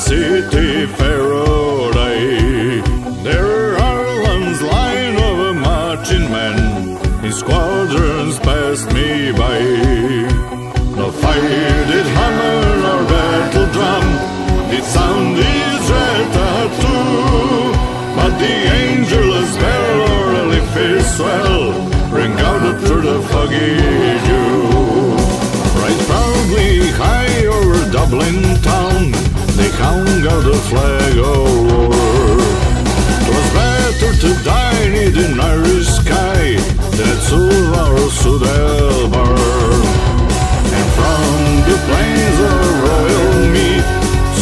city Faraday. There are ones line of a marching men, in squadrons passed me by. No fire did hammer nor battle drum, did sound Israel too. But the angel's bell or a leafy swell rang out through the foggy dew. Right proudly high over Dublin town, they hung out the flag of war. 'Twas better to die in the Irish sky than at Suva or Sudelbar. And from the plains of royal mead,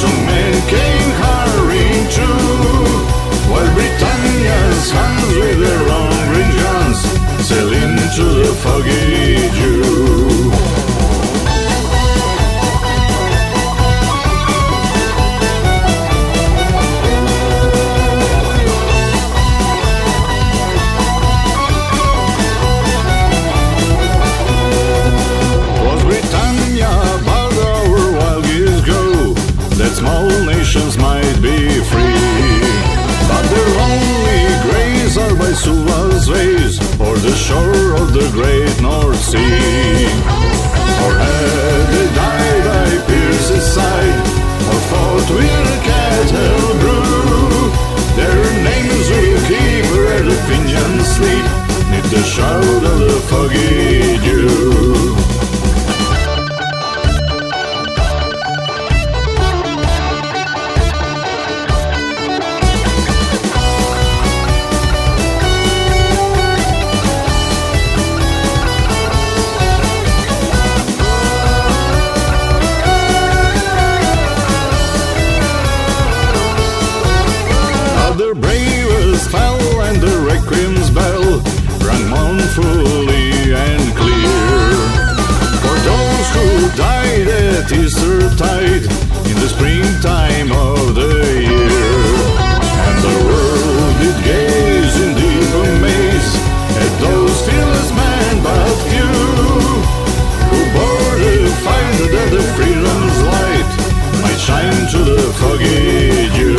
some men came hurrying through, while Britannia's hands with their long green guns sail into the foggy dew. Small nations might be free, but their lonely graves are by Suva's ways, or the shore of the great North Sea. Or had they died by Pierce's side, or fought with a cattle brew, their names will keep where the pinions sleep, neath the shroud of the foggy dew. Fell and the requiem's bell rang mournfully and clear for those who died at Eastertide in the springtime of the year. And the world did gaze in deep amaze at those fearless men but few, who bore the fight that the freedom's light might shine to the foggy dew.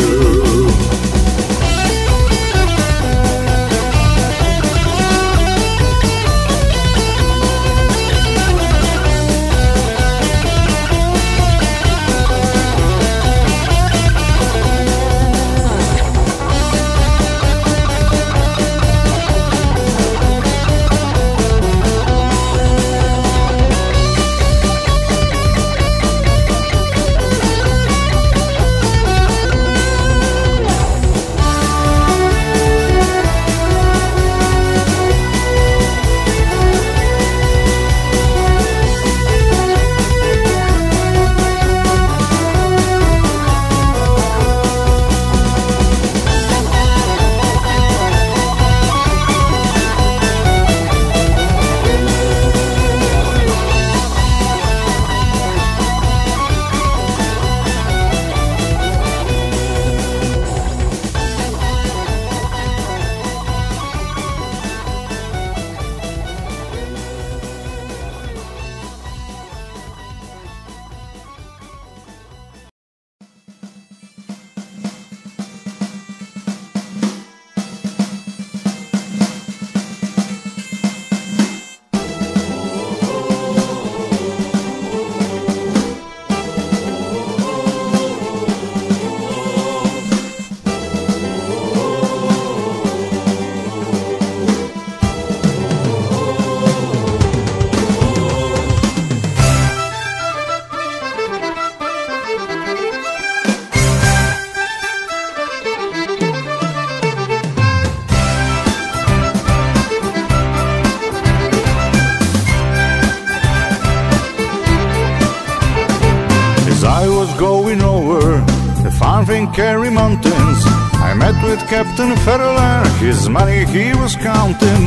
Going over the Farming Kerry Mountains, I met with Captain Ferreler, his money he was counting.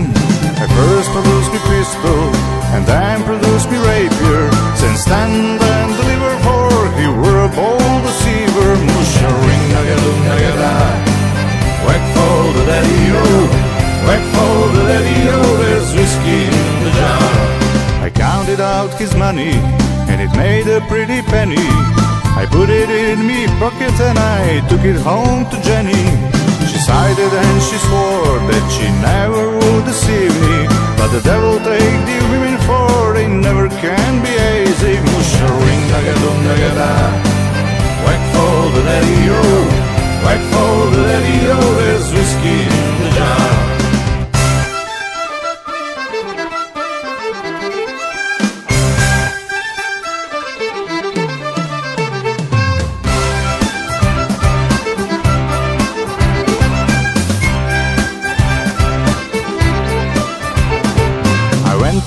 I first produced me pistol, and then produced me rapier, then stand and deliver, for he were a bold deceiver. Musha ring nagadoo nagada, whack for the daddy-o, whack for the daddy-o, there's whiskey in the jar. I counted out his money, and it made a pretty penny. I put it in me pocket and I took it home to Jenny. She sighed and she swore that she never would deceive me. But the devil take the women for they never can be easy. Musha ring nagadum nagada, whack for the daddy-o, whack for the daddy-o, there's whiskey in the jar.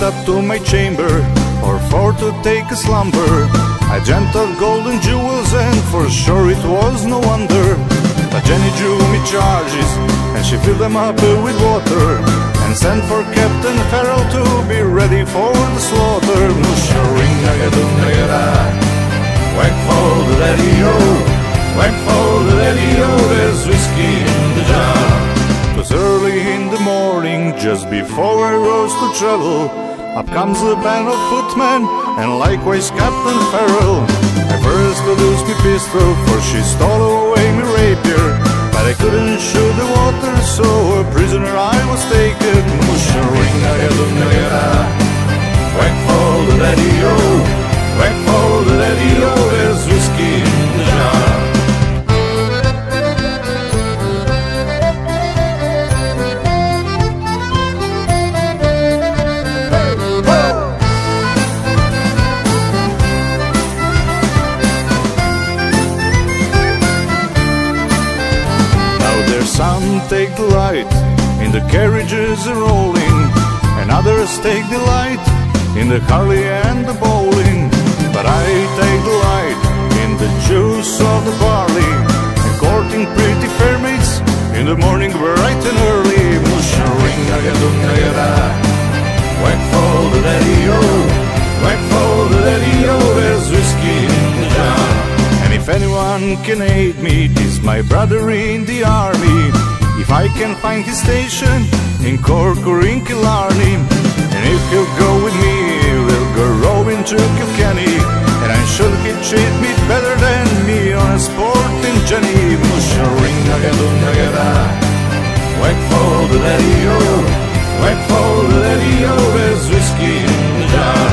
Up to my chamber, for to take a slumber. I dreamt of golden jewels, and for sure it was no wonder. But Jenny drew me charges, and she filled them up with water, and sent for Captain Farrell to be ready for the slaughter. Musha ring nagadum nagada, whack for the daddy-o, whack for the daddy-o, there's whiskey in the jar. It was early in the morning, just before I rose to travel. Up comes a band of footmen, and likewise Captain Farrell. I first produced me pistol, for she stole away me rapier. But I couldn't shoot the water, so a prisoner I was taken. Musha ring nagadum nagada, whack for the daddy-o, whack for the daddy-o, there's whiskey in the jar. Some take delight in the carriages rolling, and others take delight in the Harley and the bowling. But I take delight in the juice of the barley, and courting pretty fair maids in the morning bright and early. Musha ring nagadum nagada, whack for the daddy-o, whack for the daddy-o, there's whiskey in the jar. And if anyone can aid me, 'tis my brother in the army. If I can find his station in Cork or in Killarney, and if he'll go with me, we'll go rowing to Kilkenny. And I'm sure he'd treat me better than me on a sporting Jenny. Musha ring nagadum nagada, whack for the daddy-o, whack for the daddy-o, there's whiskey in the jar.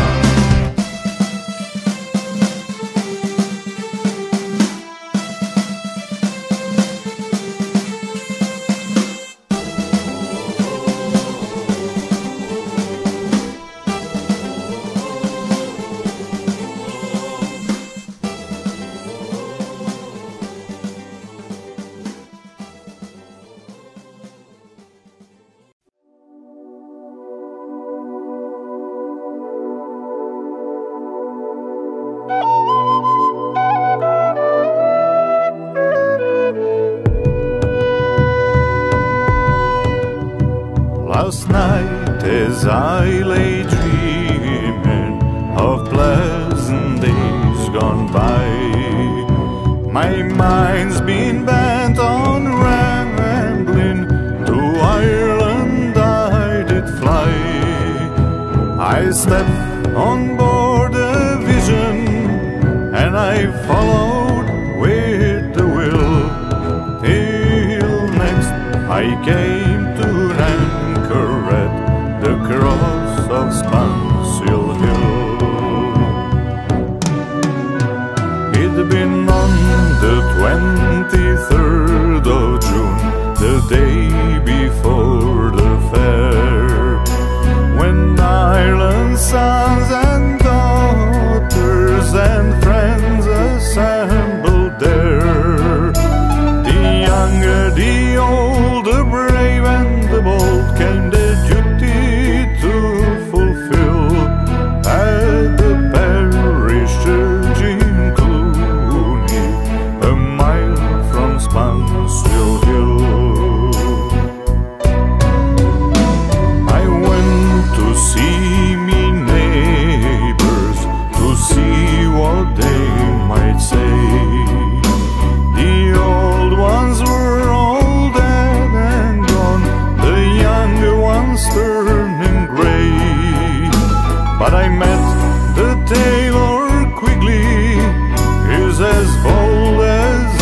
Last night as I lay dreaming of pleasant days gone by, my mind's been bent on rambling. To Ireland I did fly. I stepped on board a vision, and I followed with the will, till next I came to anchor at the cross of Spansfield Hill. It'd been on the 23rd of June, the day before the fair, when Ireland's sons and daughters and friends assembled there. The younger, the old, the brave and the bold came their duty to fulfill at the parish church in Clooney, a mile from Spansfield Hill. I went to see me neighbors, to see what they might say. The old ones were all dead and gone, the younger ones turning grey. But I met the tailor Quigley, he's as bold as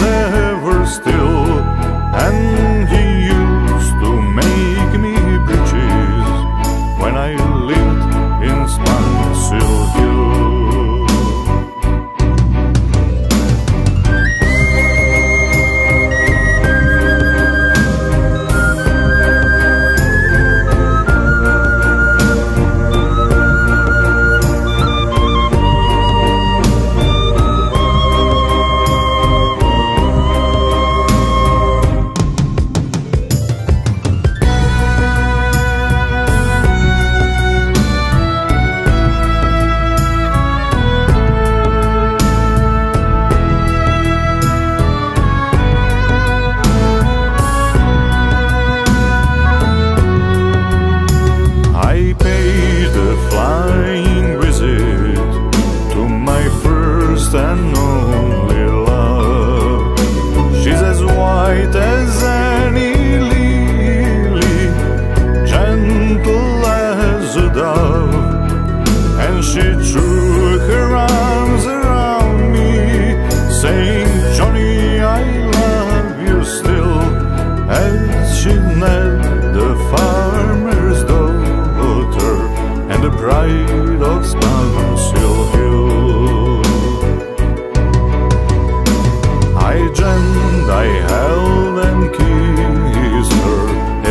I held and kissed her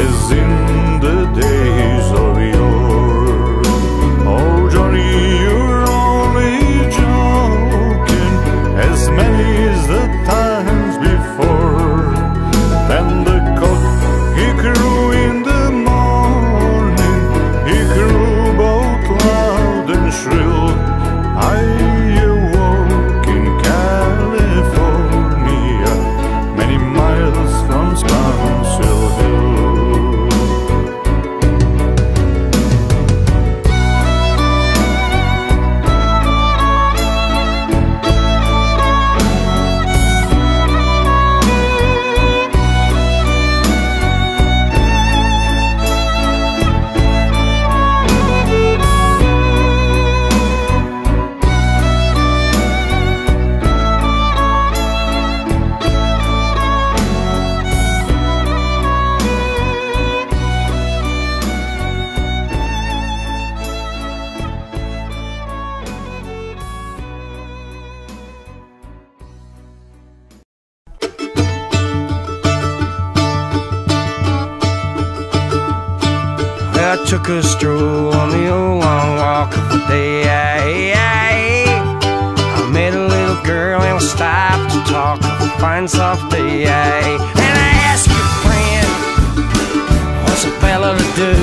as in the days of yore. Oh Johnny, you're only joking, as many as the times before. Then the cock, he crew in the morning, he crew both loud and shrill. I awoke in California, many miles from Sponsville Hill. I took a stroll on the old long walk of the day. I met a little girl and we stopped to talk of a fine soft day. And I asked your friend, what's a fella to do?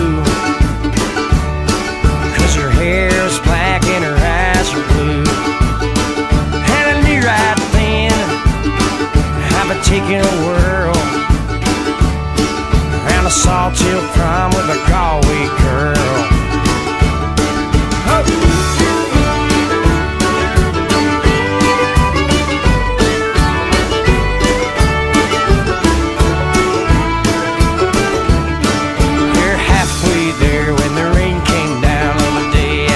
'Cause her hair is black and her eyes are blue. And I knew right then I've been taking a whirl around a Sawtell prom with a Galway girl. We're halfway there when the rain came down on the day.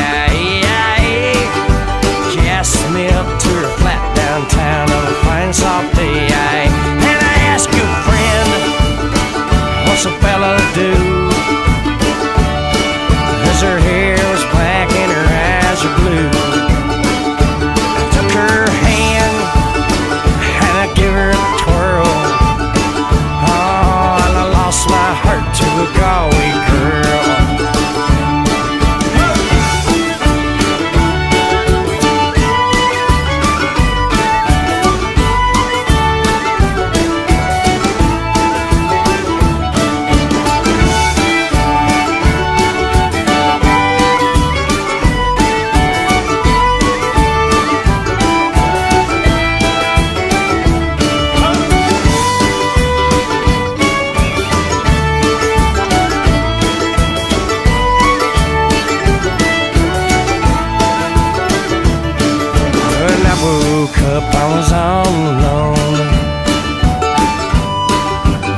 She asked me up to her flat downtown on a fine soft day. And I asked your friend, what's a fella to do? 'Cause her hair was black and her eyes are blue. I took her hand and I gave her a twirl. Oh, and I lost my heart to a Galway girl. Woke up, I was all alone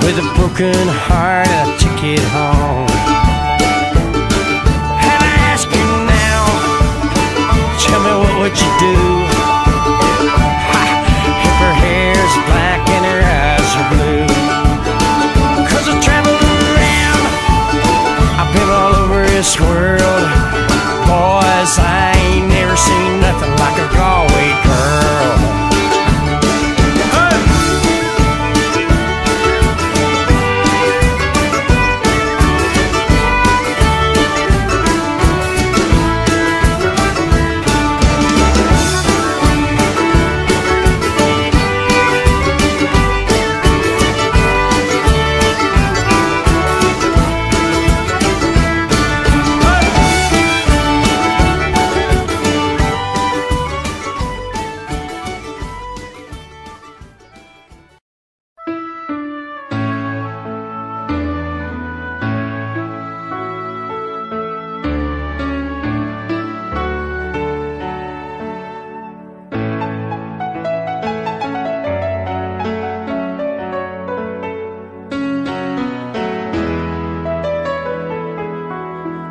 with a broken heart and a ticket home. And I ask you now, tell me what would you do? If her hair's black and her eyes are blue. 'Cause I traveled around, I've been all over this world. Boys, I ain't never seen nothing like a Galway girl.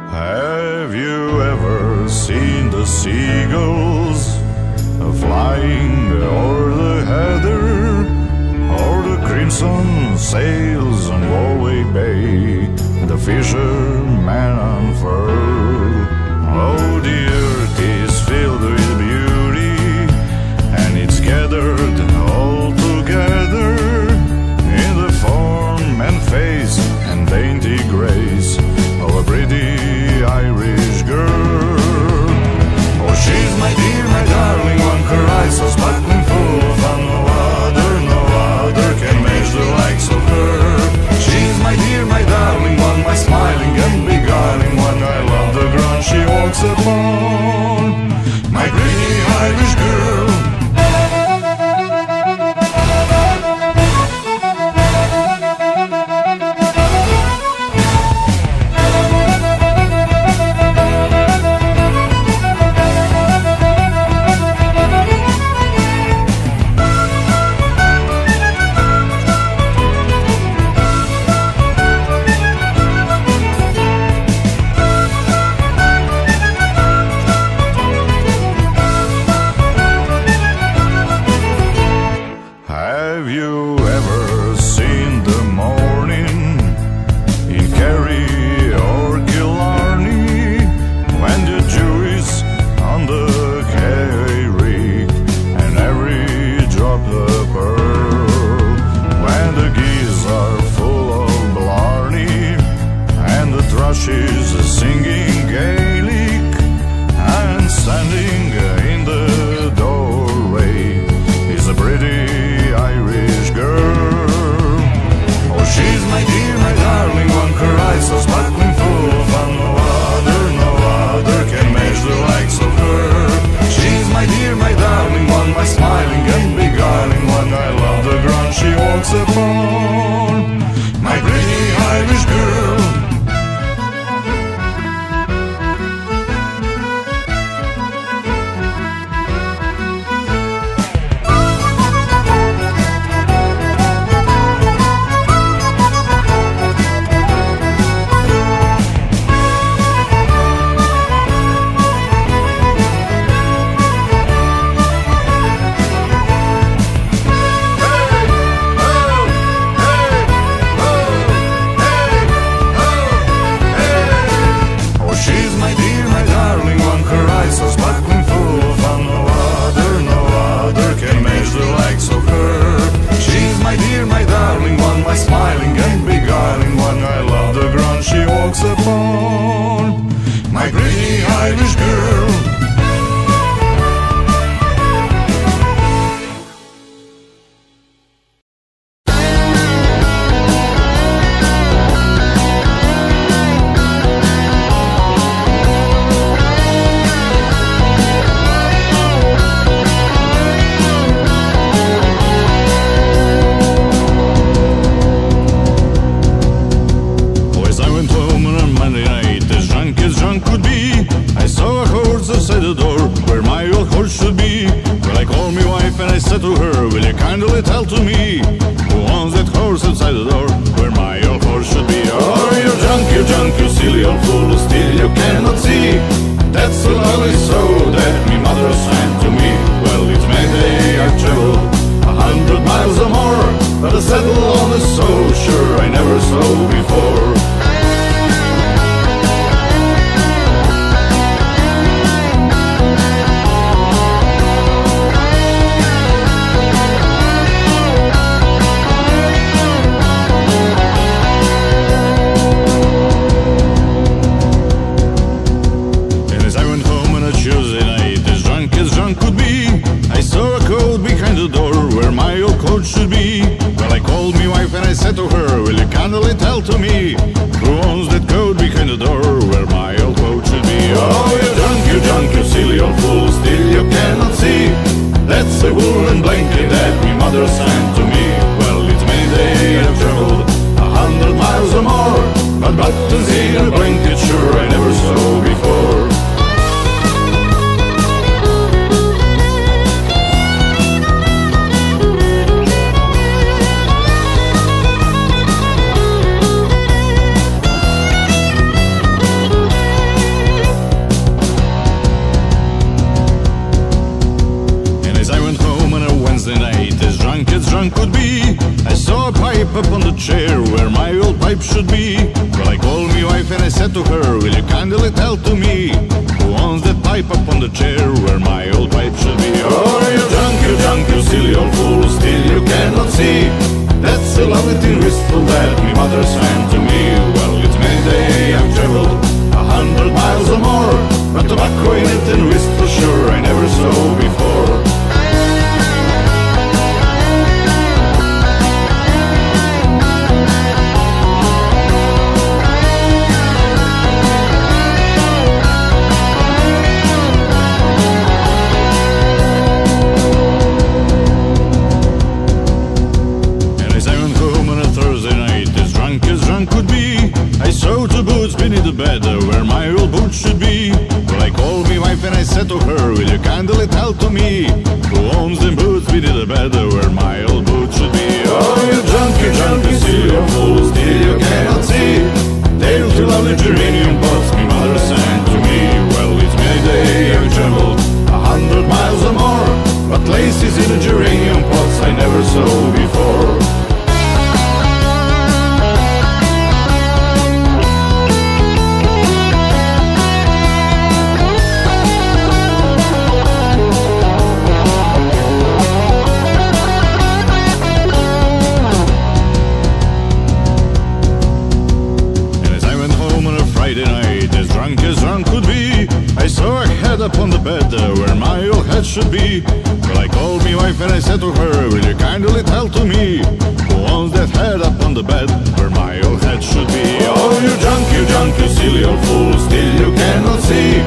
Have you ever seen the seagulls flying o'er the heather, or the crimson sails on Galway Bay, the fisherman unfurled? Oh, the earth is filled with beauty, and it's gathered all together upon my pretty Irish girl. Upon my pretty Irish girl. To her, will you kindly tell to me who owns that horse outside the door where my old horse should be? Oh, you drunk, you silly old fool, still you cannot see that's the lovely soul that me mother sent to me. Well, it's Mayday, I've traveled 100 miles or more, but a saddle on a soul sure I never saw before. Should be. Well, I called me wife and I said to her, will you kindly tell to me who owns that coat behind the door where my old coat should be? Oh, you drunk, you silly old fool, still you cannot see that's the woolen blanket that me mother sent to me. Well, it's Mayday, I've traveled 100 miles or more, but buttons in a blanket sure I never saw before. Drunk could be, I saw a pipe up on the chair where my old pipe should be. Well, I called me wife and I said to her, will you kindly tell to me who owns that pipe up on the chair where my old pipe should be? Oh, you drunk, you silly old fool, still you cannot see that's the lovely tin whistle that me mother sent to me. Well, it's Mayday, I've traveled 100 miles or more, but tobacco in it and whistle sure I never saw before. Beneath the bed where my old boots should be. Well, I called me wife and I said to her, will you kindly tell to me who owns them boots beneath the bed where my old boots should be? Oh, you drunk, you silly old fool, still you cannot see they're two lovely geranium pots me mother sent to me. Well, it's Mayday, I've traveled 100 miles or more, but laces in the geranium pots I never saw before. Up on the bed where my old head should be. Well, I called me wife and I said to her, will you kindly tell to me who owns that head up on the bed where my old head should be? Oh, you drunk, you silly old fool, still you cannot see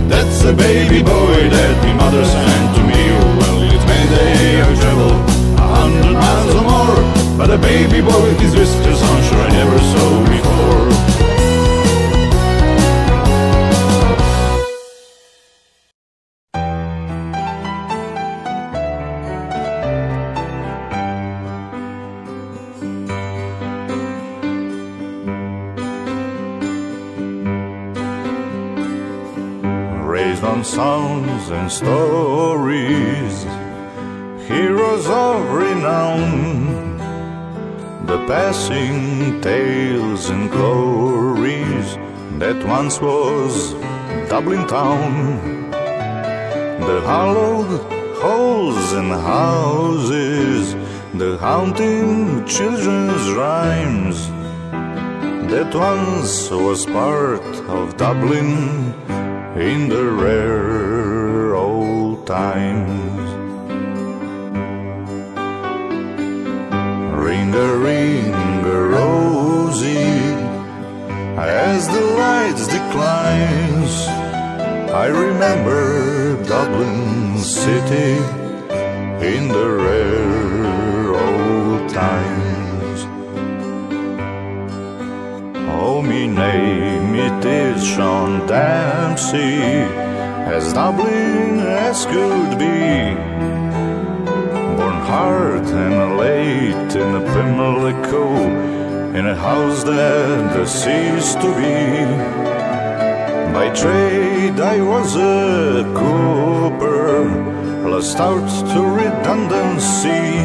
that's the baby boy that me mother sent to me. Well, it's Mayday, I've traveled 100 miles or more, but a baby boy with his whiskers on, sure I never saw before. Raised on songs and stories, heroes of renown, the passing tales and glories that once was Dublin town. The hollowed halls and houses, the haunting children's rhymes, that once was part of Dublin in the rare old times. Ring-a-ring-a-rosy, as the lights declines, I remember Dublin city in the rare old times. Oh, me name it is Sean Dempsey, as Dublin as could be, born hard and late in a Pimlico, in a house that ceased to be. By trade I was a cooper, lost out to redundancy,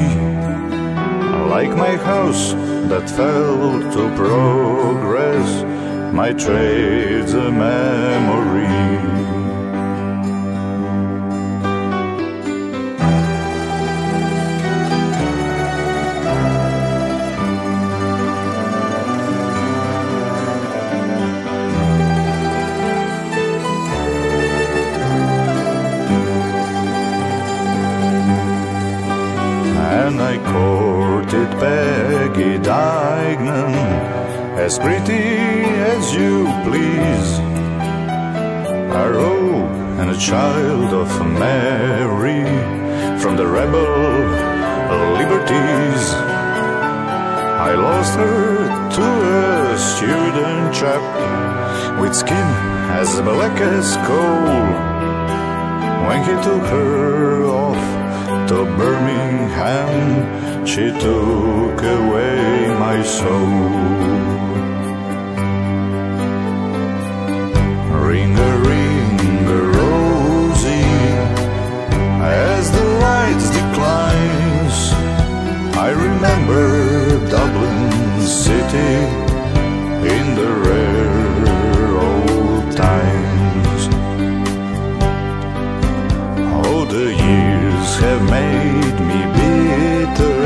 like my house that fell to progress, my trade's a memory. And I courted Peggy Dignan, as pretty as you please, a rogue and a child of Mary, from the rebel liberties. I lost her to a student chap with skin as black as coal, when he took her off to Birmingham, she took away my soul. Ring-a-ring-a-rosy, as the lights declines, I remember Dublin city in the rare old times. Oh, the years have made me bitter,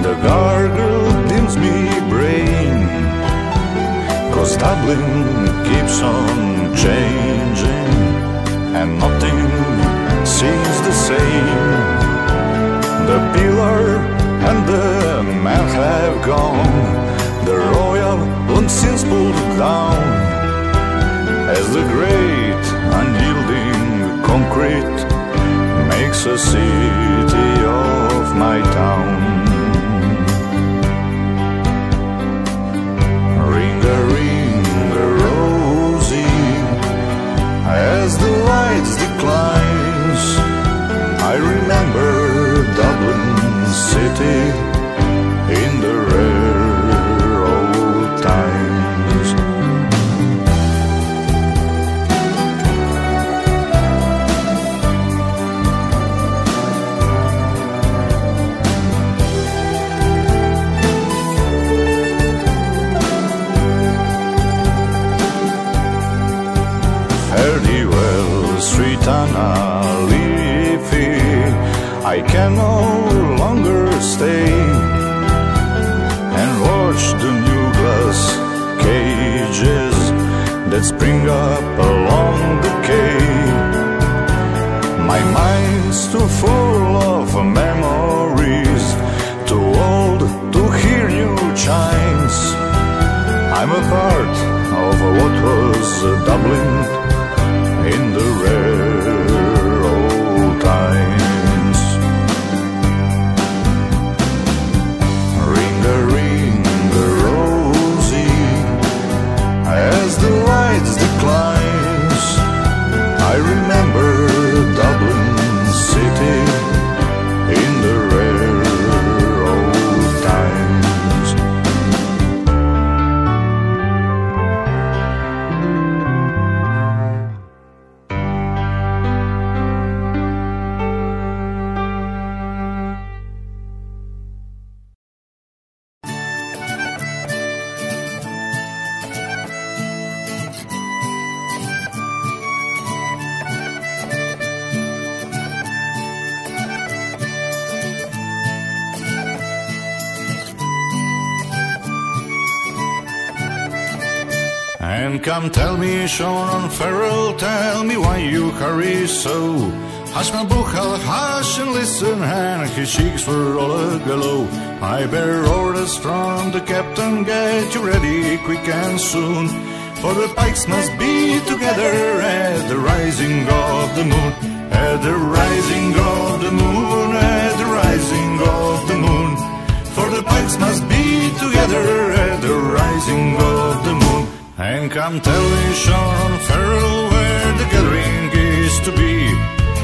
the gargle dims me brain, 'cause Dublin keeps on changing and nothing seems the same. The pillar and the man have gone, the royal long since pulled down, as the great unyielding concrete makes a city of my town. Ring-a-ring-a-rosy, as the lights declines, I remember Dublin city in the rare old times. Street Leafy, I can no longer stay and watch the new glass cages that spring up along the quay. My mind's too full of memories, too old to hear new chimes. I'm a part of what was Dublin in the rare old times. Ring And come tell me, Sean Farrell, tell me why you hurry so. Hush my buchal, hush and listen, and his cheeks were all aglow. I bear orders from the captain, get you ready quick and soon. For the pikes must be together at the rising of the moon. At the rising of the moon, at the rising of the moon. For the pikes must be together at the rising of the moon. And come tell me, Sean Farrell, where the gathering is to be.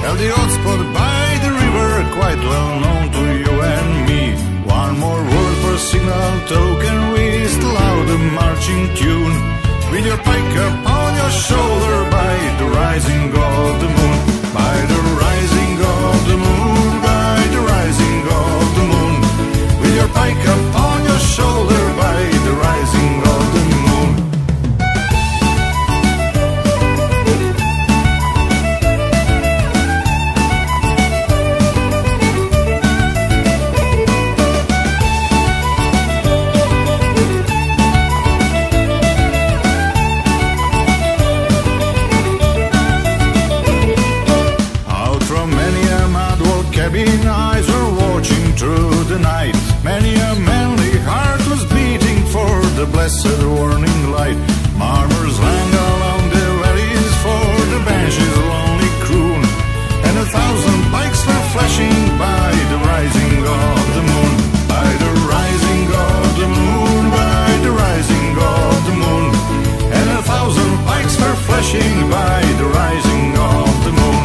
At the odd spot by the river, quite well known to you and me. One more word for signal token, we still out the marching tune. With your pike upon your shoulder by the rising of the moon. By the rising of the moon, by the rising of the moon. With your pike upon your shoulder by the rising of the moon. Eyes were watching through the night. Many a manly heart was beating for the blessed warning light. Murmurs rang along the valleys for the banshee's lonely croon. And 1,000 pikes were flashing by the rising of the moon. By the rising of the moon, by the rising of the moon. And 1,000 pikes were flashing by the rising of the moon.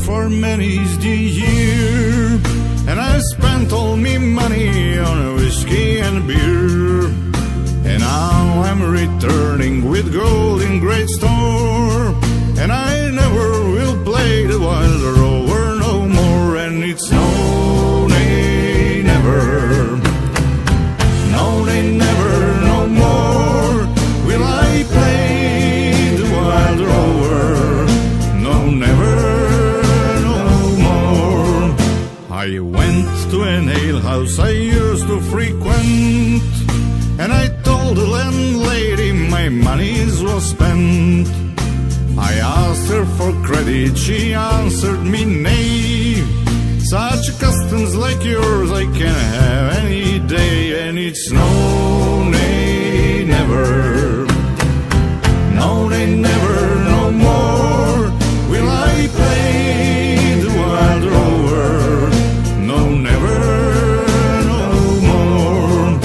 For many's the year, and I spent all me money on whiskey and beer. And now I'm returning with gold in great store, and I never will play the wild rover no more. And it's no, nay, never, no, nay, never, no more will I play the wild rover, no, never. I went to an alehouse I used to frequent, and I told the landlady my monies was spent. I asked her for credit, she answered me nay. Such customs like yours I can have any day. And it's no, nay, never, no, nay, never, no more will I play the wild rover, no, never, no more.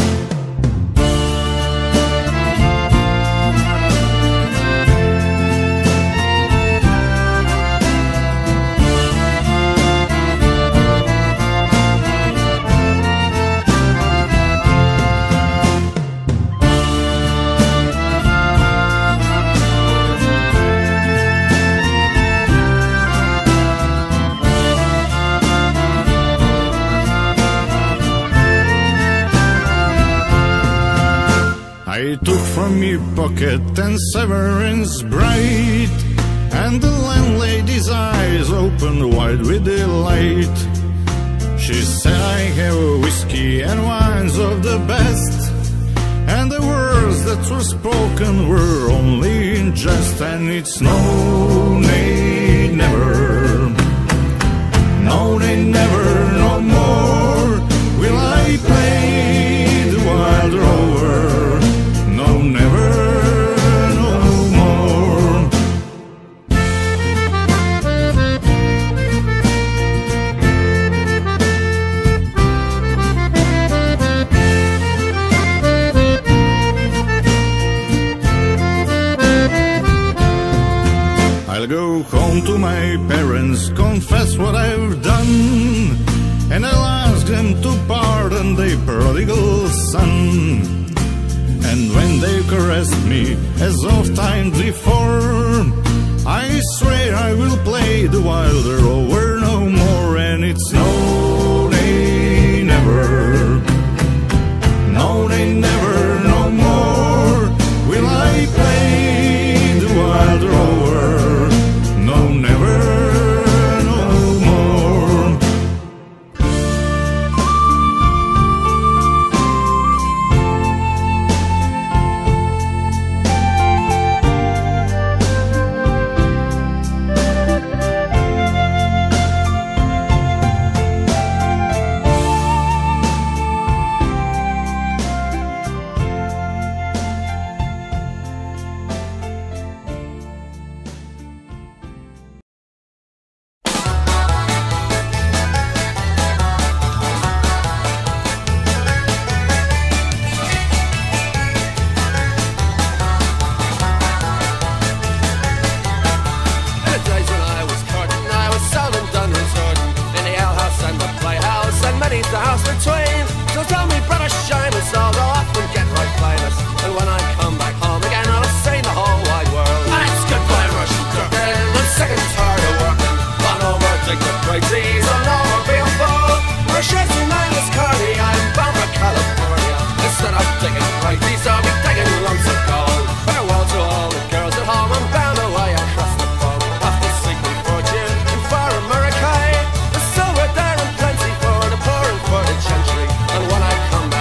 took from me pocket 10 sovereigns bright, and the landlady's eyes opened wide with delight. She said, I have whiskey and wines of the best, and the words that were spoken were only in jest. And it's no, nay, never, no, nay, never, no more will I play the wild rover. No, never, no more. I'll go home to my parents, confess what I've done, and I'll ask them to pardon their prodigal son. And when they caressed me, as of times before, I swear I will play the wild rover no more. And it's no, nay, never, no, nay, never, no more will I play the wild rover. No, never, no more. The house between, so tell me, brother, shine and so go off and get my famous. And when I come back home again, I'll see the whole wide world. And it's goodbye, Russian Turkey. I'm sick and tired of working. Gone over dignities, I'm over being full. We're chasing mindless carny, I'm bound for California. Instead of digging righties, I'll be digging lumps of gold. Farewell to all the girls at home, I'm bound away across the phone. After seeking fortune in far America, the silver there and plenty for the poor and for the gentry. And when I come back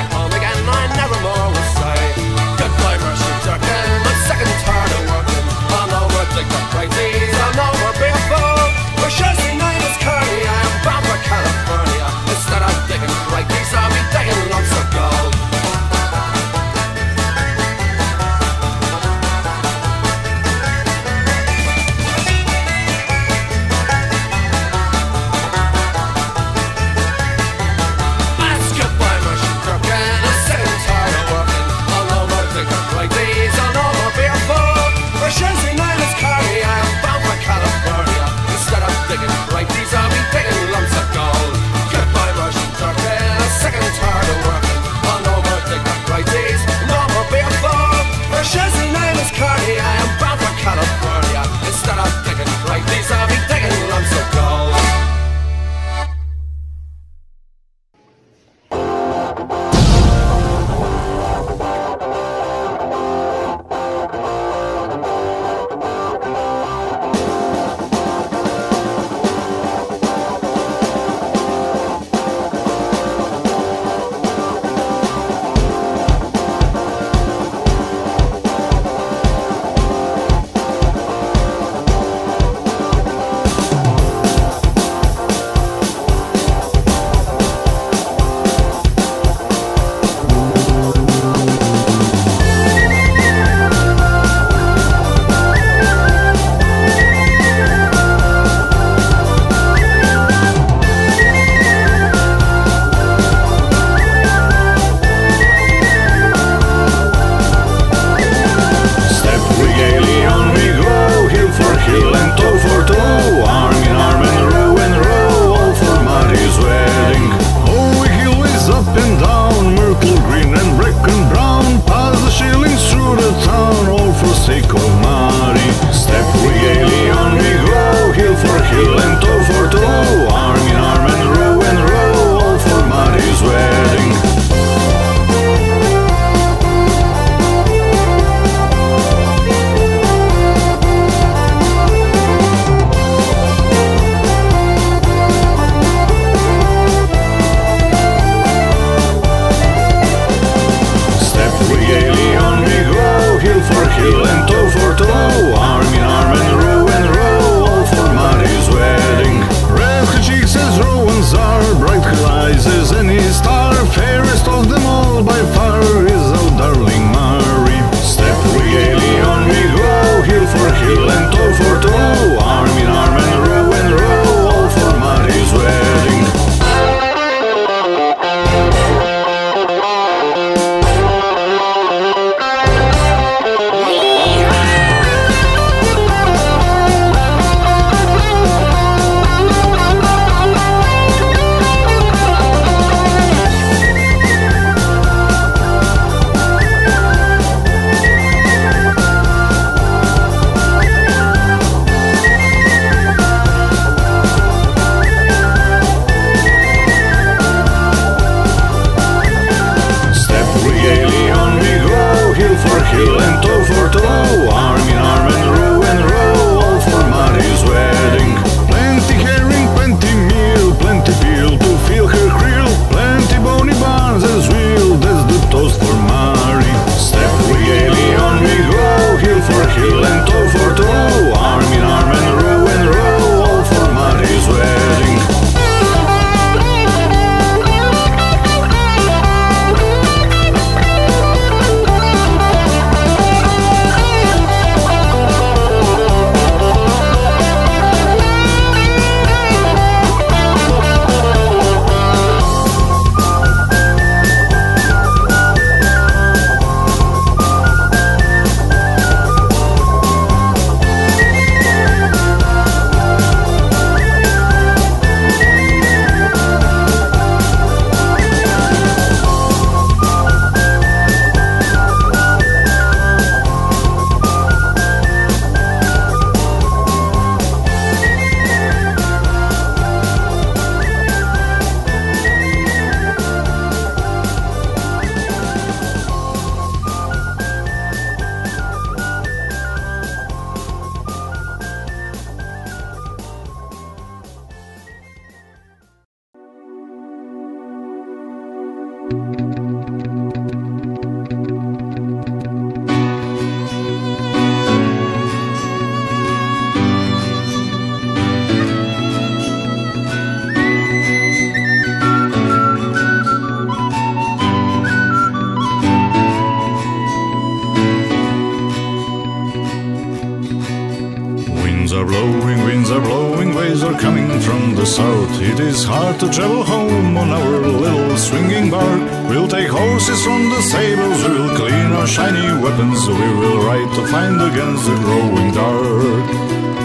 Winds are blowing, waves are coming from the south. It is hard to travel home on our little swinging bark. We'll take horses from the stables, we will clean our shiny weapons. We will ride to find against the growing dark.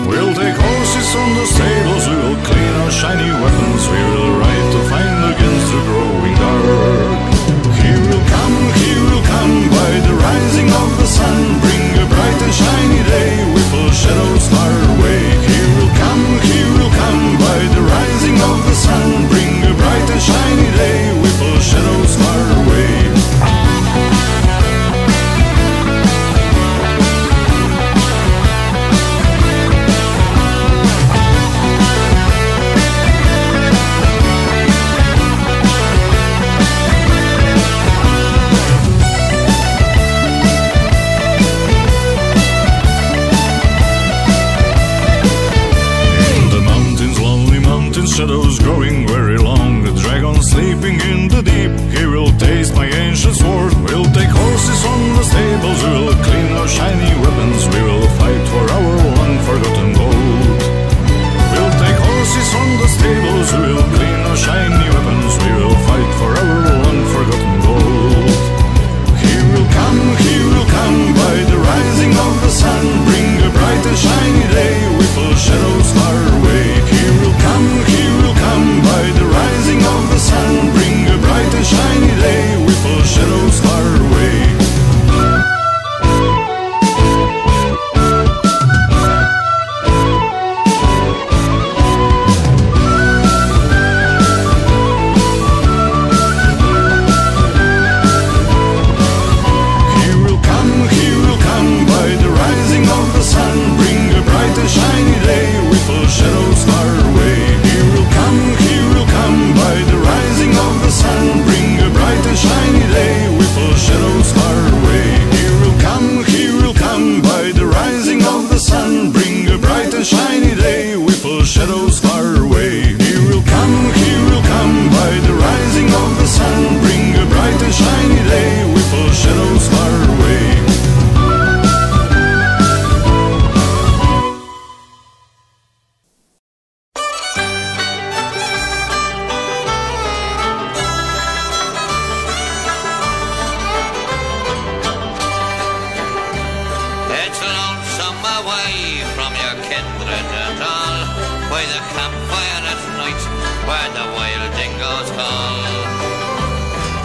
We'll take horses from the stables, we will clean our shiny weapons. We will ride to find against the growing dark. He will come by the rising of the sun. Bring a bright and shiny day with full shadows far away. He will come by the rising of the sun. Bring a bright and shiny day with full shadows far away. Shadows growing very long, the dragon sleeping in the deep. He will taste my ancient sword. We'll take horses from the stables, we will clean our shiny weapons. We will fight for our long-forgotten gold. We'll take horses from the stables, we will clean our shiny weapons. We will fight for our long-forgotten gold. He will come by the rising of the sun. Bring a bright and shiny day with full shadows far away. He will come by the rising of the sun. Bring a bright and shiny day with full shadows far away. Shadows far away. He will come by the rising of the sun. Bring a bright and shiny day with full shadows far away. It's lonesome away from your kindred and all, by the campfire at night where the wild dingoes call.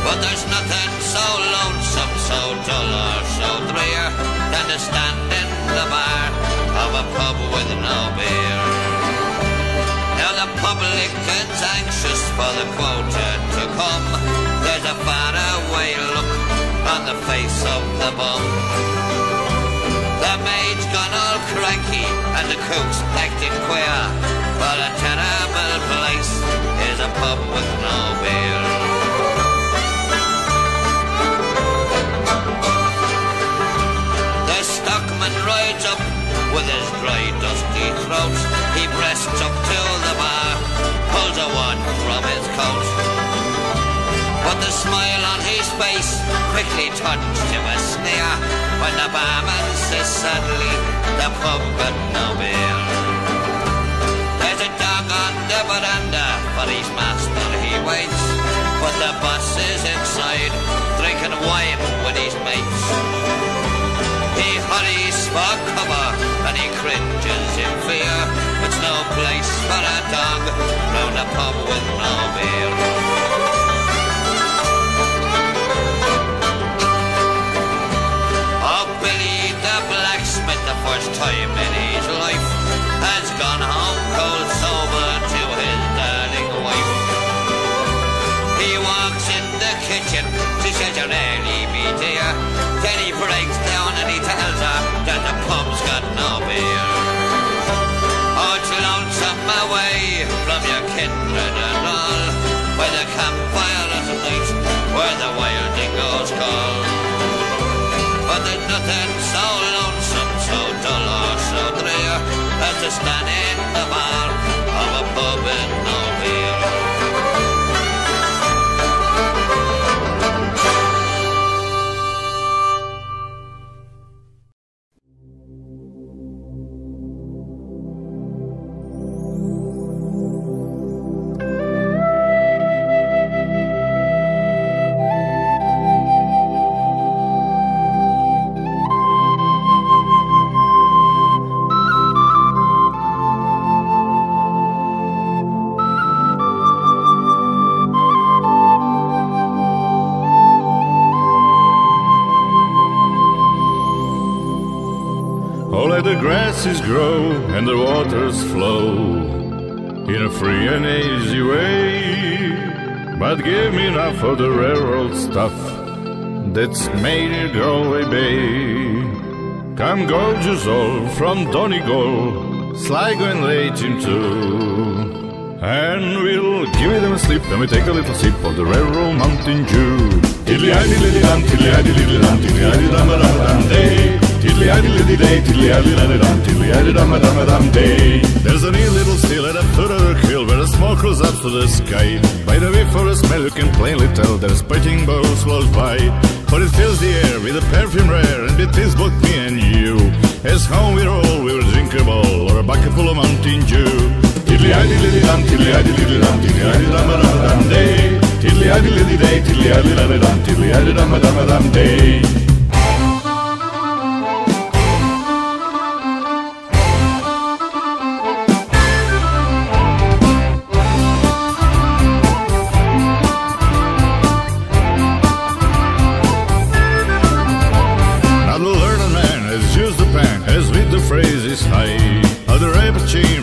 But there's nothing so lonesome, so dull or so drear than to stand in the bar of a pub with no beer. Now the publican's anxious for the quota to come. There's a faraway look on the face of the bum. The maid's gone all cranky and the cook's acting queer, but a terrible place is a pub with no beer. The stockman rides up with his dry dusty throat. He breasts up to the bar, pulls a wad from his coat. But the smile on his face quickly turns to a sneer when the barman says suddenly the pub got no beer. There's a dog on the veranda, for his master he waits, but the boss is inside drinking wine with his mates. He hurries for cover and he cringes in fear. It's no place for a dog round a pub with no beer. Billy the blacksmith, the first time in his life, has gone home cold sober to his darling wife. He walks in the kitchen, she says you'll nearly be dear. Then he breaks down and he tells her that the pub's got no beer. Oh, it's lonesome away from your kindred and all, by the campfire at night, where the grasses grow and the waters flow in a free and easy way. But give me enough of the railroad stuff that's made in Galway Bay. Come gorgeous all from Donegal, Sligo and Leitrim too. And we'll give them a slip and we take a little sip of the railroad Mountain Dew. Tiddly-iddy-liddy-dum, tiddly-iddy-liddy-dum, tiddly-iddy-dum-a-dum-a-dum day. Tiddly-iddy-liddy-day, tiddly-iddy-liddy-dum, tiddly-iddy-dum-a-dum-a-dum day. There's a neat little still at the foot of the hill where the smoke rolls up to the sky. By the whiff or the smell you can plainly tell that a spitting bow flows by. For it fills the air with a perfume rare, and it is both me and you. As home we roll, we will drink a bowl or a bucket full of Mountain Dew. Tiddly-iddy-liddy-dum, tiddly-iddy-liddy-dum, tiddly-iddy-dum-a-dum-a-dum day. Tiddly-iddy-liddy-day, tiddly-iddy-liddy-dum, tiddly-iddy-dum-a-dum-a-dum day.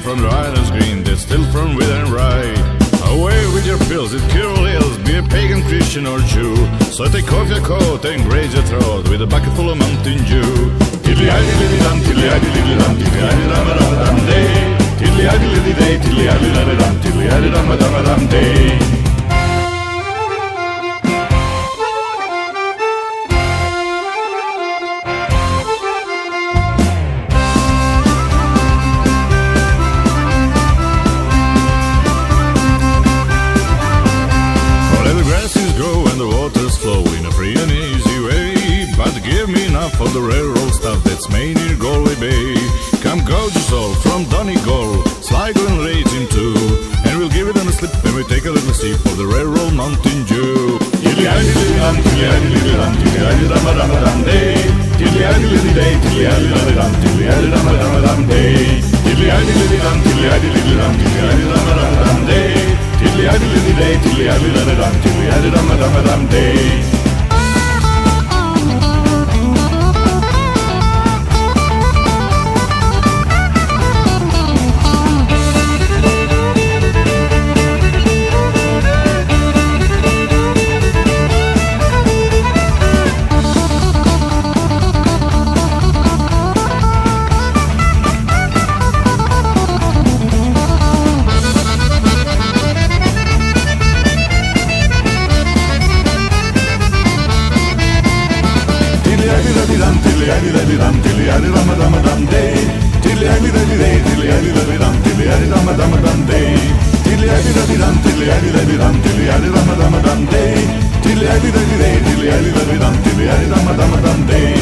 From the islands green, that's still from wheat and rye. Away with your pills, it cure ills, be a pagan, Christian or Jew. So take off your coat and graze your throat with a bucket full of Mountain Dew. Tiddly-iddy-liddy-dum, tiddly-iddy-liddy-dum, tiddly-iddy-dum-a-dum-a-dum day. Tiddly-iddy-liddy-day, tiddly-iddy-liddy-dum, tiddly-iddy-dum-a-dum-a-dum day. Of the railroad stuff that's made in Galway Bay. Come gorgeous all from Donegal, Sligo and Leitrim too. And we'll give it on a slip and we take a little sip of the railroad Mountain Dew. Tiddly-iddy-liddy-dum, tiddly-iddy-liddy-dum, tiddly-iddy-dum-a-dum-a-dum day. Tiddly-iddy-liddy-day, tiddly-iddy-liddy-dum, tiddly-iddy-dum-a-dum-a-dum day. Tiddly-iddy-liddy-dum, tiddly-iddy-liddy-dum, tiddly-iddy-dum-a-dum-a-dum day. Tiddly-iddy-liddy-day, tiddly-iddy-liddy-dum, tiddly-iddy-dum-a-dum-a-dum day. Tiddly-iddy-liddy-dum, tiddly-iddy-dum-a-dum-a-dum day. Tiddly-iddy-liddy-day, tiddly-iddy-liddy-dum, tiddly-iddy-dum-a-dum-a-dum day. Tiddly-iddy-liddy-dum, tiddly-iddy-liddy-dum, tiddly-iddy-dum-a-dum-a-dum day. Tiddly-iddy-liddy-day, tiddly-iddy-liddy-dum, tiddly-iddy-dum-a-dum-a-dum day.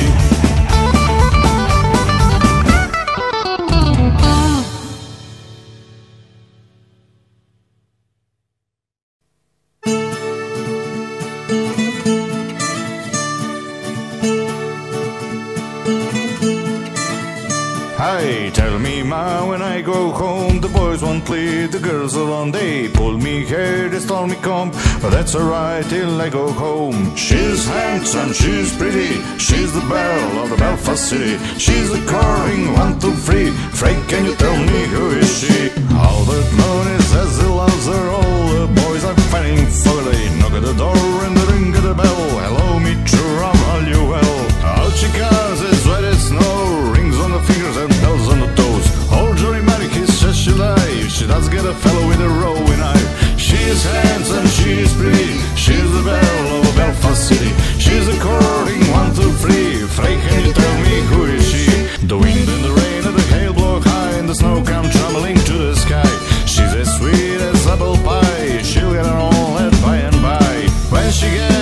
Hey, tell me ma, when I go home, the boys won't play, the girls alone, they pull me hair, they stole me comb, but that's alright till I go home. She's handsome, she's pretty, she's the belle of the Belfast city. She's a calling 1, 2, 3, Frank, can you tell me who is she? Albert Mooney says he loves her, all the boys are fighting for her. They knock at the door and the ring of the bell. Hello, meet you, I'm all you well. Out she comes, it's wet as snow, rings on the fingers and bells on the toes. Old Johnny Manicky says she'll die, she does get a fellow with a rowing eye. She is handsome, she is pretty, she's the belle of Belfast City. She's a courting 1, 2, 3, Frank, can you tell me who is she? The wind and the rain and the hail blow high, and the snow come trembling to the sky. She's as sweet as apple pie, she'll get her all that by and by. When she gets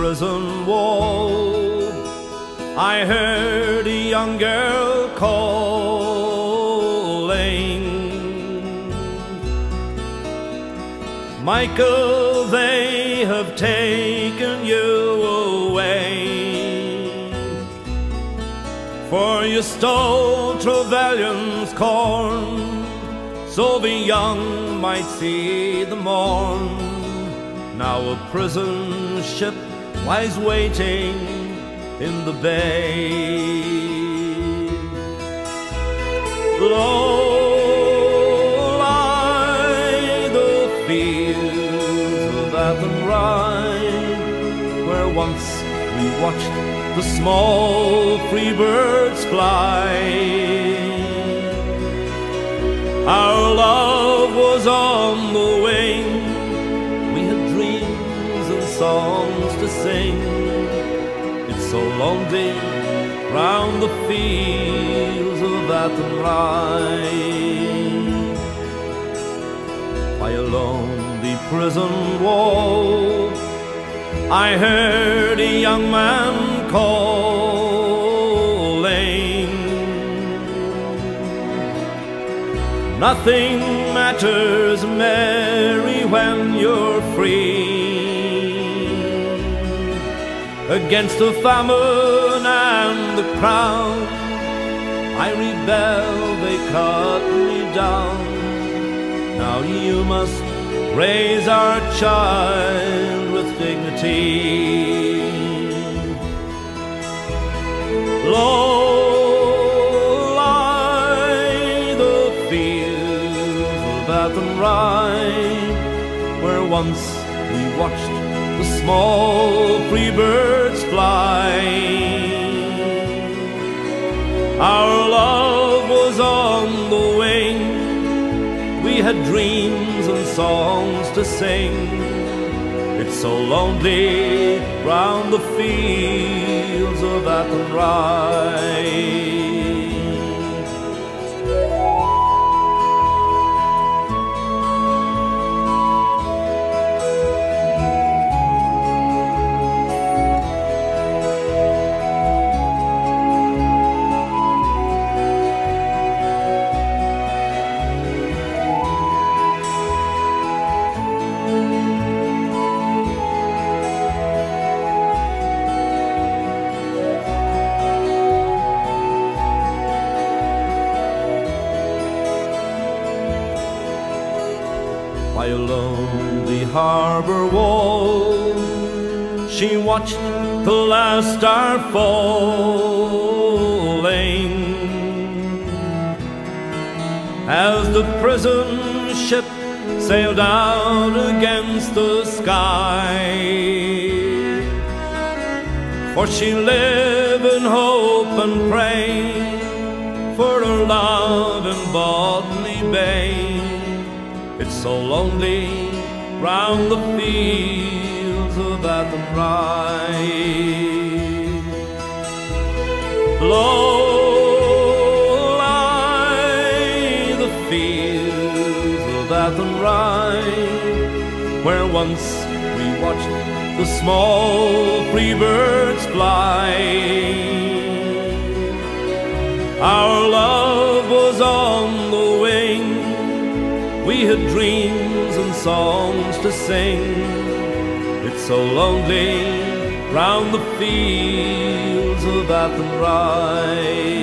prison wall, I heard a young girl calling, Michael, they have taken you away, for you stole Trevelyan's corn, so the young might see the morn. Now a prison ship lies waiting in the bay. Low lie the fields of Athenry, where once we watched the small free birds fly. Our love was on the wing, we had dreams and songs to sing. It's so lonely round the fields of Athenry. By a lonely prison wall, I heard a young man calling, nothing matters, Mary, when you're free. Against the famine and the crown, I rebelled, they cut me down. Now you must raise our child with dignity. Low lie the fields of Athenry, where once we watched the small free birds fly. Our love was on the wing, we had dreams and songs to sing. It's so lonely round the fields of Athenry. By a lonely harbor wall, she watched the last star falling, as the prison ship sailed out against the sky. For she lived in hope and pray for her love in Botany Bay. It's so lonely round the fields of Athenry. Low lie the fields of Athenry, where once we watched the small free birds fly. Our love was on the wing, we had dreams and songs to sing. It's so lonely round the fields of Athenry.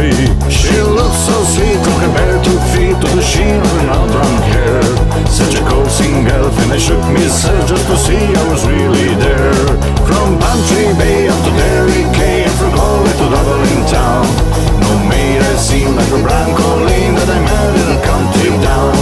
away. She looked so sweet, from her bare 2 feet to the sheen of her now brown hair. Such a coaxing elf, and I shook myself just to see I was really there. From Bantry Bay up to Derry Quay, and from Galway to Dublin town. No maid I seen like a brown colleen that I met in a country down.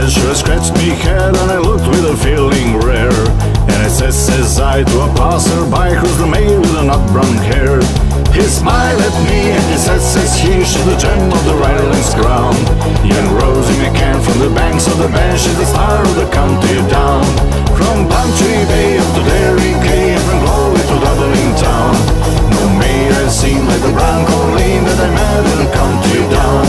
She scratched me head and I looked with a feeling rare. And I says I to a passerby who's the maid with the nut brown hair. He smiled at me and he says she's the gem of the Ireland's crown. Young Rosie McCann from the banks of the bench, she's the star of the county down. From Bantry Bay up to Derry Quay, and from Galway to Dublin town. No maid I've seen like the brown colleen that I met in a country down.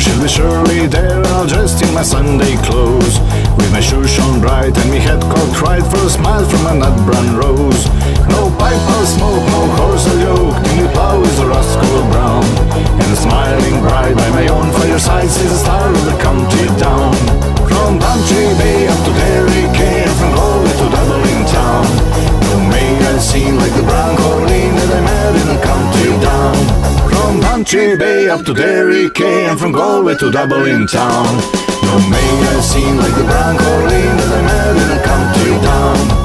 She'll be surely there, and I'll dressed in my Sunday clothes, with my shoes shone bright and me head cocked right for a smile from a nut brown rose. No pipe or smoke, no horse or yoke, the new plough is a rust gold brown, and a smiling bride by my own fireside sees the star of the county down. From Bantry Bay up to Derry Quay, and from Galway to Dublin town. No maid I've seen like the brown colleen that I met in a country down. From Bantry Bay up to Derry Quay, and from Galway to Dublin town. No maid I've seen like the brown colleen that I met in a country down.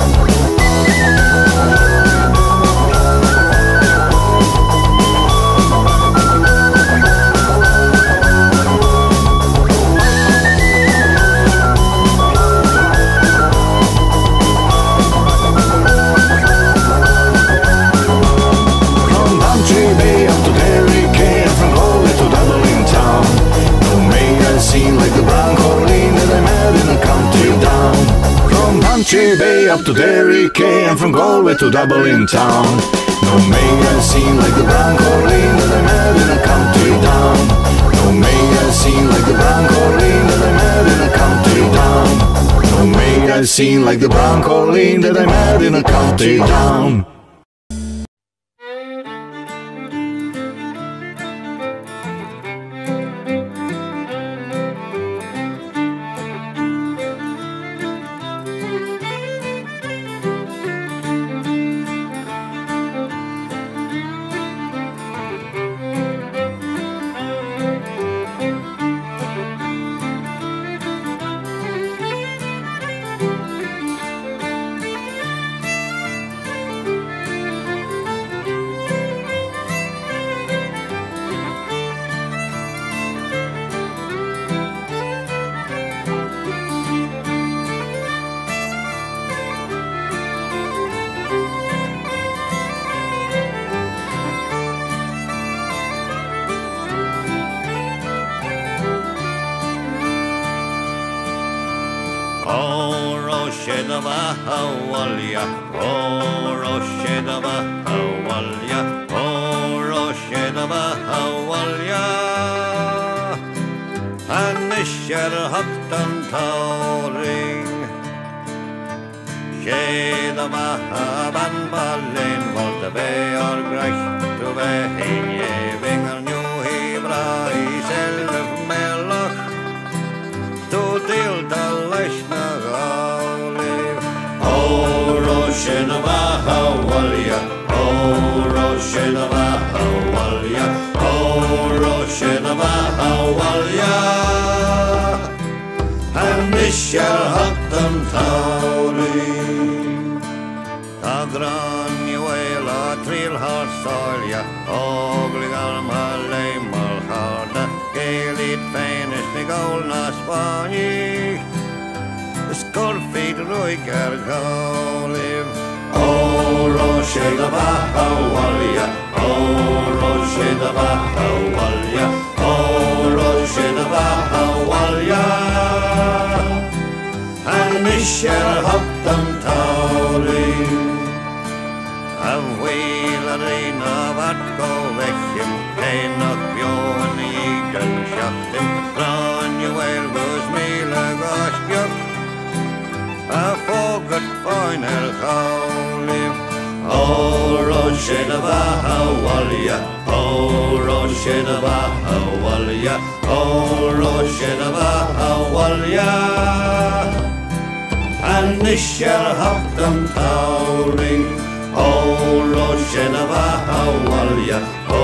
Bantry Bay up to Derry Quay, and from Galway to Dublin town. No maid I've seen like the brown colleen that I met in a country down. No maid I've seen like the brown colleen that I met in a country down. No maid I've seen like the brown colleen that I met in a country down. O Roche the Bahawalia, O Roche the Bahawalia, O Roche the Bahawalia. And Michel Hopton Tauri. A wheelerin of Atco Vecchim, Pain of Bjorn Eagle Shaftim, Ranuel was Mila Goshbjörn, a forgot final Howlim. O Roche the Bahawalia, O Roche the Bahawalia, O Roche the Bahawalia. And Michel Hopton Tauri. O Roche the Bahawalia, O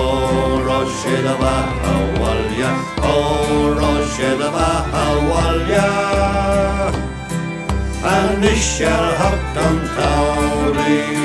Roche the Bahawalia, O Roche the Bahawalia. And Michel Hopton Tauri.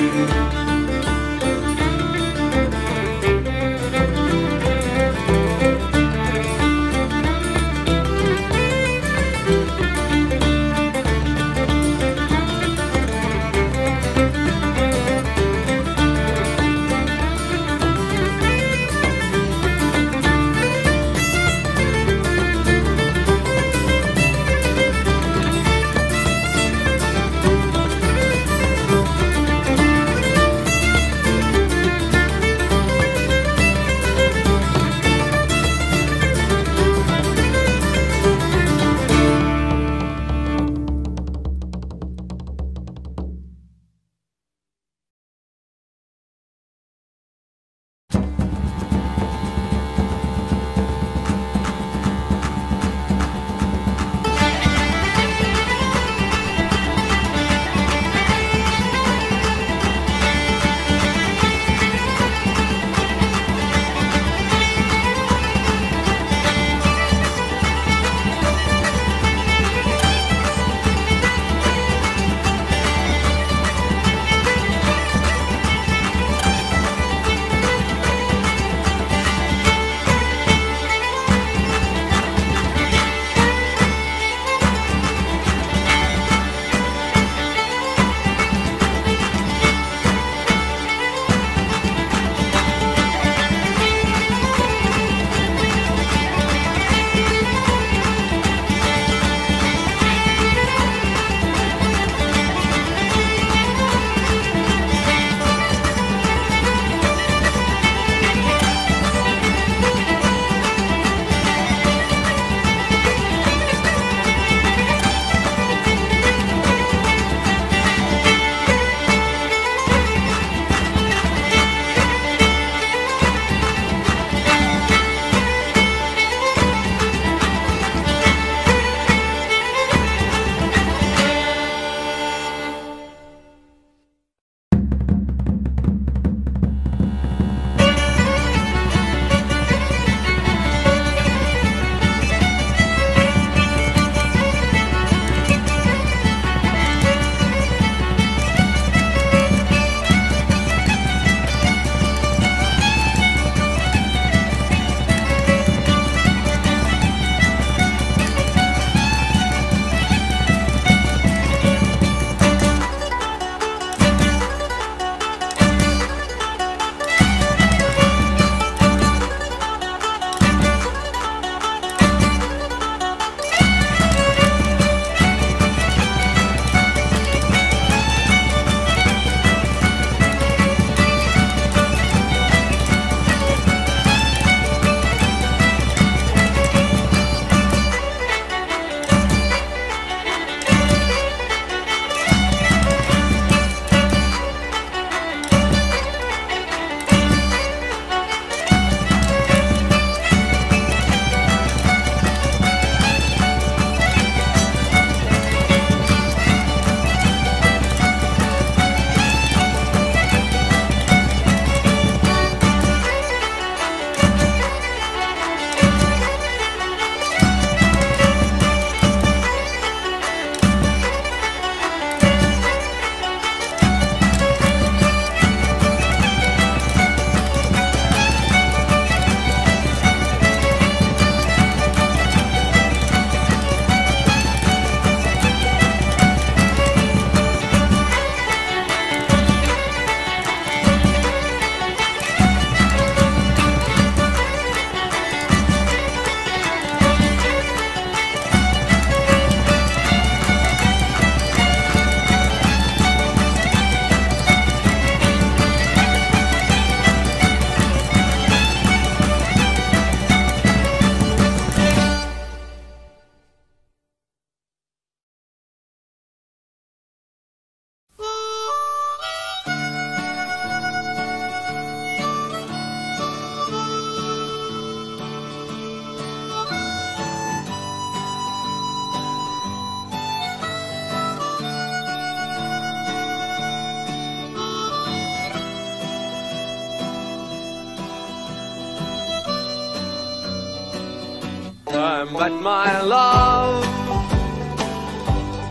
I met my love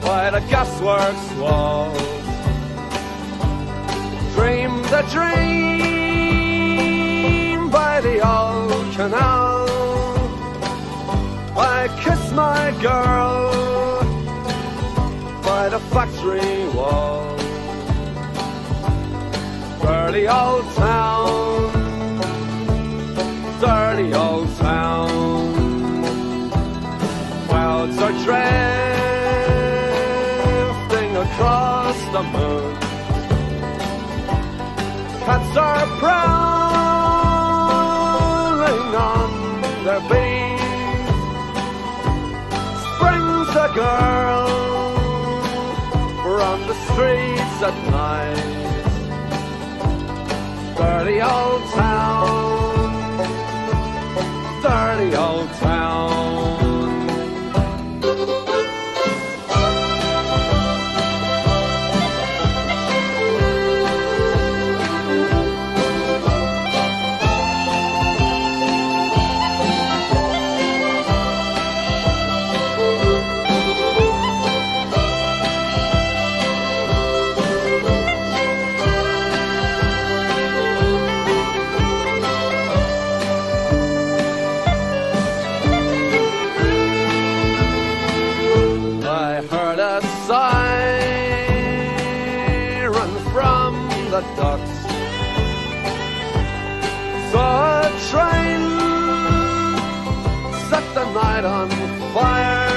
by the gasworks wall. Dreamed a dream by the old canal. I kissed my girl by the factory wall. Dirty old town, dirty old town. Clouds are drifting across the moon. Cats are prowling on their beat. Springs a girl from the streets at night. Dirty old town, dirty old town. The docks. Saw a train set the night on fire.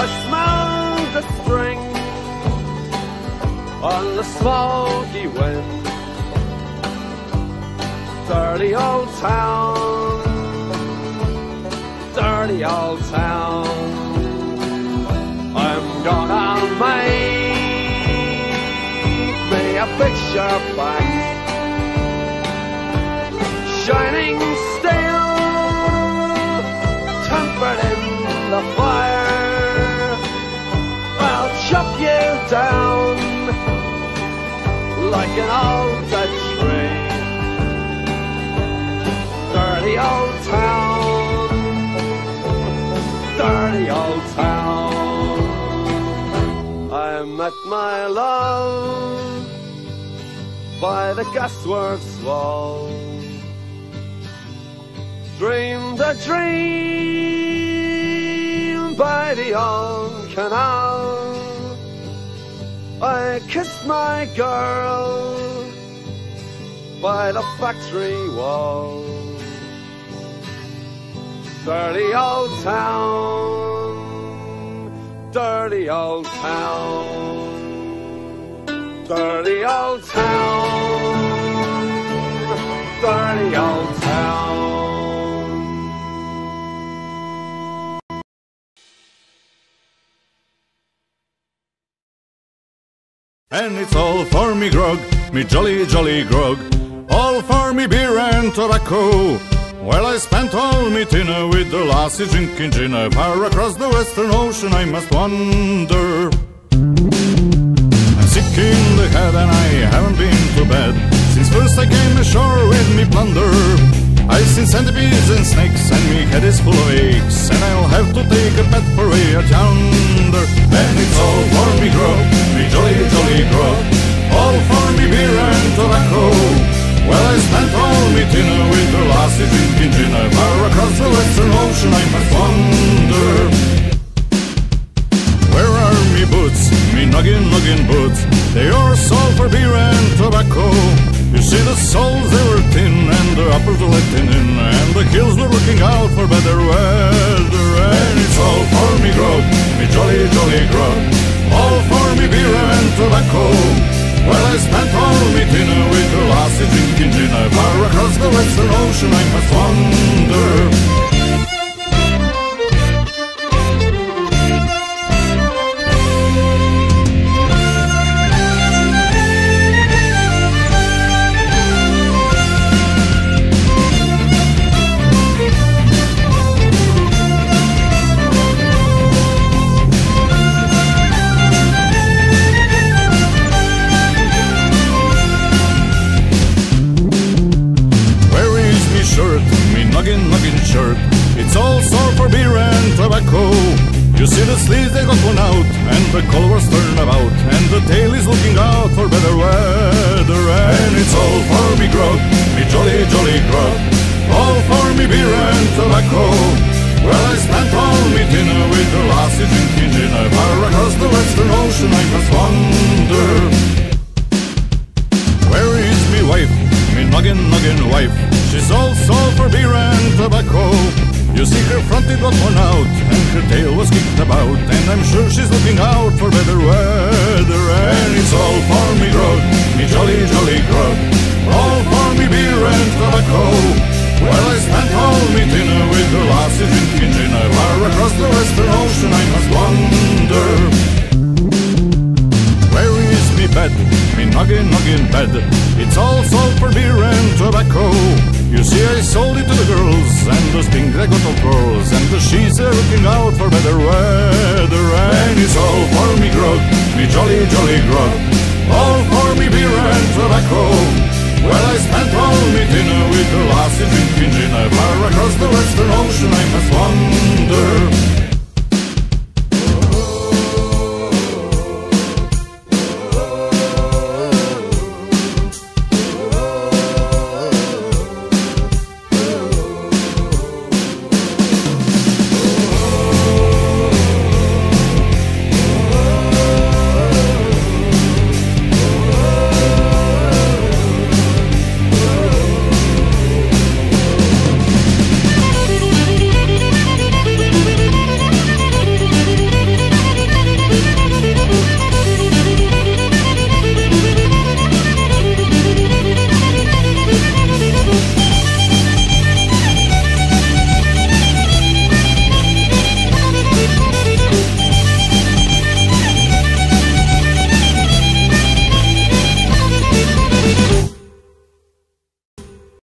I smelled the string on the smoky wind. Dirty old town, dirty old town. I'm gonna make a picture back, shining steel, tempered in the fire. I'll chop you down like an old dead tree. Dirty old town, dirty old town. I met my love by the gasworks wall. Dreamed a dream by the old canal. I kissed my girl by the factory wall. Dirty old town, dirty old town. Dirty old town, dirty old town. And it's all for me grog, me jolly, jolly grog, all for me beer and tobacco. Well, I spent all me dinner with the lassie drinking gin. Far across the western ocean I must wander. Sick in the head and I haven't been to bed since first I came ashore with me plunder. I've seen centipedes and snakes and me head is full of aches, and I'll have to take a pet for way out yonder. And it's all for me grog, me jolly, jolly grog, all for me beer and tobacco. Well, I spent all me dinner with the lassie drinking gin. Far across the western ocean I must wander. Where are me boots, me noggin boots? They are sold for beer and tobacco. You see the soles they were thin and the uppers were let in, and the heels were looking out for better weather. And it's all for me grog, me jolly, jolly grog, all for me beer the sleeves they got one out, and the colors turn about, and the tail is looking out for better weather. And it's all for me grog, me jolly, jolly grog, all for me beer and tobacco. Well, I spent all me dinner with the lassie drinking gin. I far across the western ocean, I must wonder. Where is me wife, me noggin wife? She's also for beer and tobacco. You see her front it got one out, and her tail was kicked about, and I'm sure she's looking out for better weather. And it's all for me grog, me jolly, jolly grog, all for me beer and tobacco. Well, I spent all me dinner with the lassie drinking gin. I far across the western ocean, I must wonder. Where is me bed, me noggin bed? It's all sold for beer and tobacco. You see, I sold it to the girls, and the string they got all pearls, and the sheets are looking out for better weather. And it's all for me grog, me jolly, jolly grog, all for me beer and tobacco.